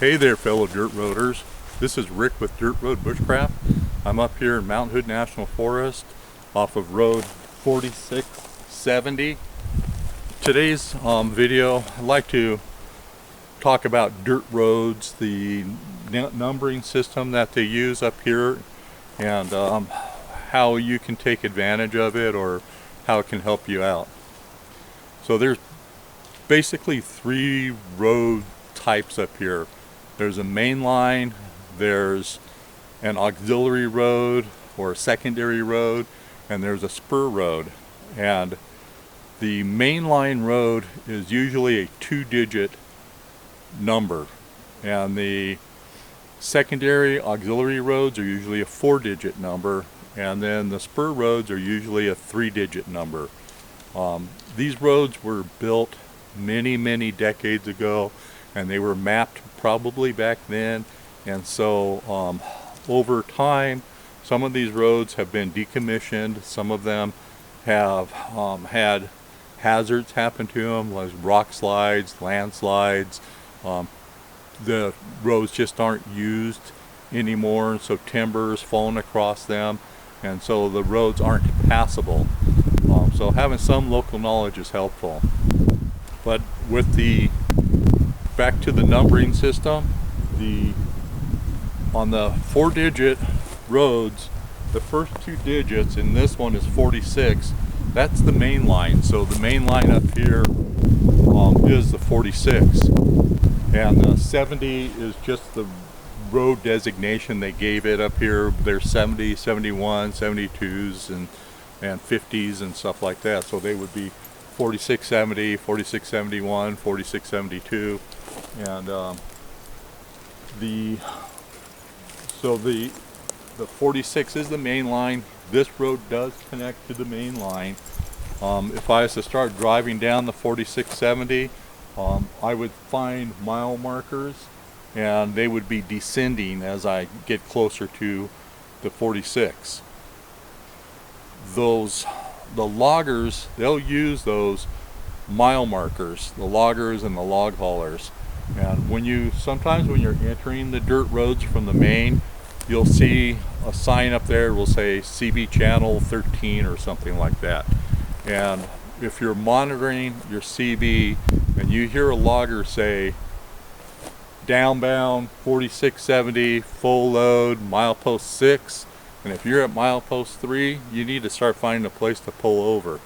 Hey there, fellow dirt roaders. This is Rick with Dirt Road Bushcraft. I'm up here in Mount Hood National Forest off of Road 4670. Today's video, I'd like to talk about dirt roads, the numbering system that they use up here, and how you can take advantage of it or how it can help you out. So there's basically three road types up here. There's a main line, there's an auxiliary road or a secondary road, and there's a spur road. And the main line road is usually a 2-digit number, and the secondary auxiliary roads are usually a 4-digit number, and then the spur roads are usually a 3-digit number. These roads were built many decades ago, and they were mapped probably back then, and so over time some of these roads have been decommissioned. Some of them have had hazards happen to them, like rock slides, landslides. The roads just aren't used anymore, and so timber is falling across them, and so the roads aren't passable. So having some local knowledge is helpful. But with the back to the numbering system, on the 4-digit roads, the first 2 digits, and this one is 46, that's the main line. So the main line up here is the 46, and the 70 is just the road designation they gave it up here. There's 70, 71, 72s, and 50s and stuff like that. So they would be 4670, 4671, 4672, and the 46 is the main line. This road does connect to the main line. If I was to start driving down the 4670, I would find mile markers, and they would be descending as I get closer to the 46. The loggers, they'll use those mile markers, the loggers and the log haulers. And sometimes when you're entering the dirt roads from the main, you'll see a sign up there will say CB channel 13 or something like that. And if you're monitoring your CB and you hear a logger say downbound 4670, full load, milepost 6, and if you're at milepost 3, you need to start finding a place to pull over.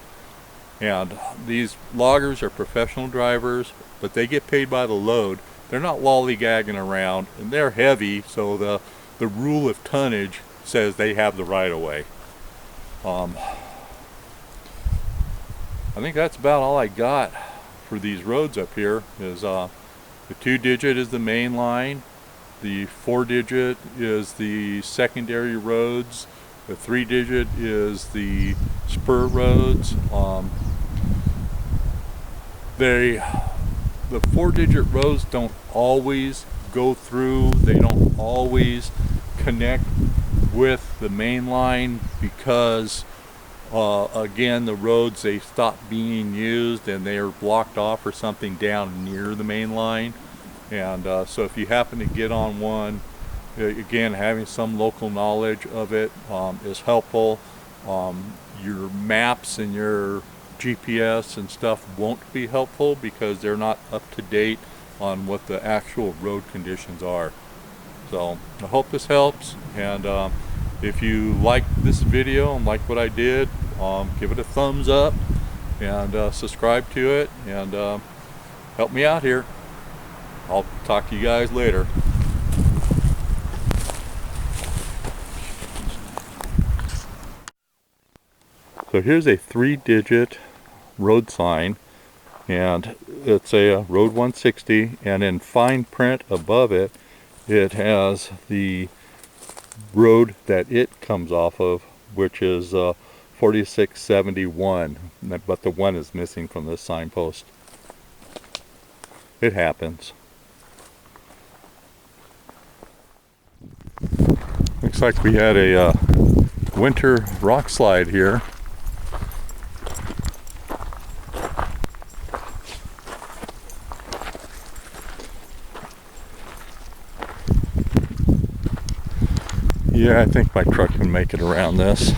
And these loggers are professional drivers, but they get paid by the load. They're not lollygagging around, and they're heavy, so the rule of tonnage says they have the right of way. I think that's about all I got for these roads up here. Is the 2-digit is the main line, the 4-digit is the secondary roads, the 3-digit is the spur roads. The 4-digit roads don't always go through, they don't always connect with the main line because again, the roads, they stopped being used and they are blocked off or something down near the main line. And so if you happen to get on one, again, having some local knowledge of it is helpful. Your maps and your GPS and stuff won't be helpful because they're not up to date on what the actual road conditions are. So I hope this helps, and if you like this video and like what I did, give it a thumbs up and subscribe to it, and help me out here. I'll talk to you guys later. So here's a 3-digit road sign, and it's a road 160, and in fine print above it, it has the road that it comes off of, which is 4671, but the 1 is missing from this signpost. It happens. Looks like we had a winter rock slide here. Yeah, I think my truck can make it around this.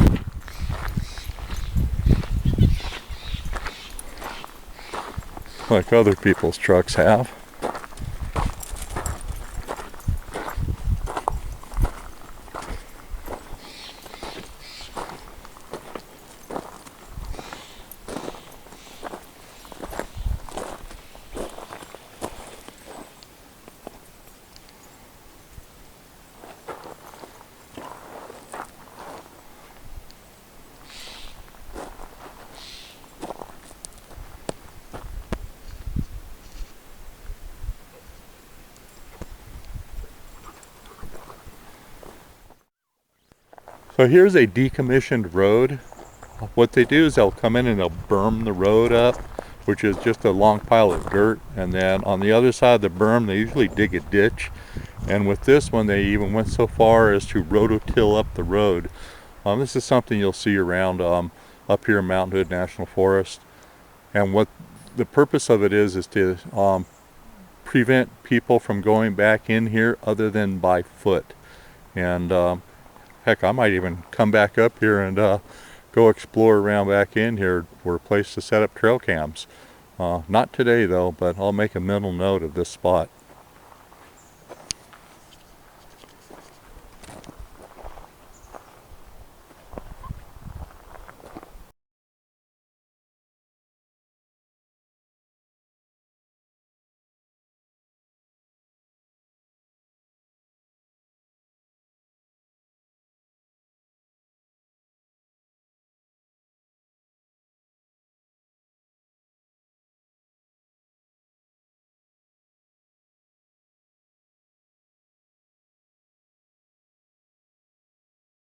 Like other people's trucks have. So here's a decommissioned road. What they do is they'll come in and they'll berm the road up, which is just a long pile of dirt, and then on the other side of the berm they usually dig a ditch. And with this one they even went so far as to rototill up the road. This is something you'll see around up here in Mountain Hood National Forest, and what the purpose of it is to prevent people from going back in here other than by foot. And heck, I might even come back up here and go explore around back in here for a place to set up trail cams. Not today though, but I'll make a mental note of this spot.